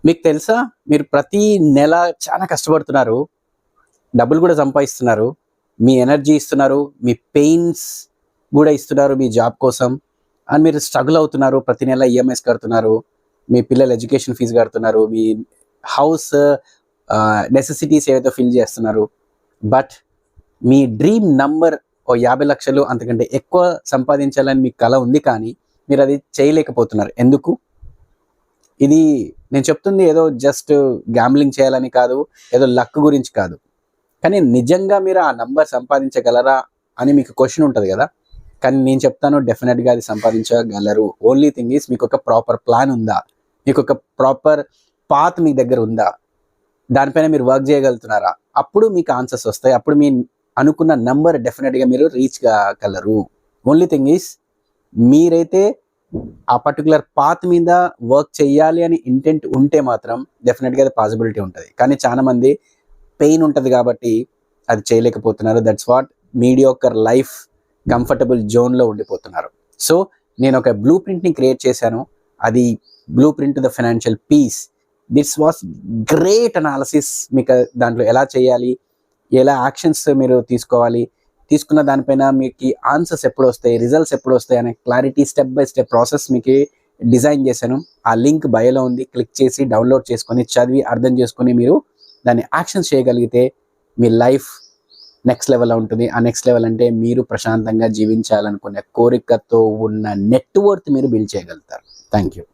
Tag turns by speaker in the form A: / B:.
A: మీకు తెలుసా? మీరు ప్రతి నెల చాలా కష్టపడుతున్నారు. డబ్బులు కూడా సంపాదిస్తున్నారు. మీ ఎనర్జీ ఇస్తున్నారు. మీ పెయిన్స్ గూడా ఇస్తున్నారు మీ జాబ్ కోసం. అండ్ మీరు స్ట్రగుల్ అవుతున్నారు. ప్రతి నెల ఈఎంఐస్ కడుతున్నారు. మీ పిల్లల ఎడ్యుకేషన్ ఫీజు కడుతున్నారు. మీ హౌస్ నెసెసిటీస్ ఏవైతే ఫిల్ చేస్తున్నారు. బట్ మీ డ్రీమ్ నంబర్ ఓ 50,00,000 అంతకంటే ఎక్కువ సంపాదించాలని మీకు కల ఉంది, కానీ మీరది చేయలేకపోతున్నారు. ఎందుకు? ఇది నేను చెప్తుంది ఏదో జస్ట్ గ్యాంబ్లింగ్ చేయాలని కాదు, ఏదో లక్ గురించి కాదు. కానీ నిజంగా మీరు ఆ నంబర్ సంపాదించగలరా అని మీకు క్వెషన్ ఉంటది గదా! కానీ నేను చెప్తాను, డెఫినిట్‌గా అది సంపాదించగలరు. ఓన్లీ థింగ్ ఈస్ మీకొక ప్రాపర్ ప్లాన్ ఉందా? మీకొక ప్రాపర్ పాత్ మీ దగ్గర ఉందా? దానిపైన మీరు వర్క్ చేయగలుగుతున్నారా? అప్పుడు మీకు ఆన్సర్స్ వస్తాయి. అప్పుడు మీ అనుకున్న నంబర్ డెఫినిట్‌గా మీరు రీచ్ కాగలరు. ఓన్లీ థింగ్ ఈస్ మీరైతే ఆ పర్టిక్యులర్ పాత్ మీద వర్క్ చేయాలి అని ఇంటెంట్ ఉంటే మాత్రం డెఫినెట్‌గా అది పాసిబిలిటీ ఉంటది. కానీ చాలా మంది పెయిన్ ఉంటది కాబట్టి అది చేయలేకపోతున్నారు. That's what mediocre life comfortable జోన్‌లో ఉండిపోతున్నారు. సో నేను ఒక బ్లూ ప్రింట్‌ని క్రియేట్ చేశాను. అది blueprint to the financial peace. This was great analysis. మీకు దాంట్లో ఎలా చేయాలి, ఎలా యాక్షన్స్ మీరు తీసుకోవాలి, తీసుకున్న దానిపైన మీకు ఆన్సర్స్ ఎప్పుడొస్తాయి, రిజల్ట్స్ ఎప్పుడొస్తాయి అనే clarity step by step process మీకు డిజైన్ చేశాను. ఆ లింక్ బయోలో ఉంది. క్లిక్ చేసి డౌన్లోడ్ చేసుకొని చదివి అర్థం చేసుకొని మీరు దాన్ని యాక్షన్స్ చేయగలిగితే మీ లైఫ్ నెక్స్ట్ లెవెల్లో ఉంటుంది. ఆ నెక్స్ట్ లెవెల్ అంటే మీరు ప్రశాంతంగా జీవించాలనుకునే కోరికతో ఉన్న నెట్వర్క్ మీరు బిల్డ్ చేయగలుగుతారు. Thank you.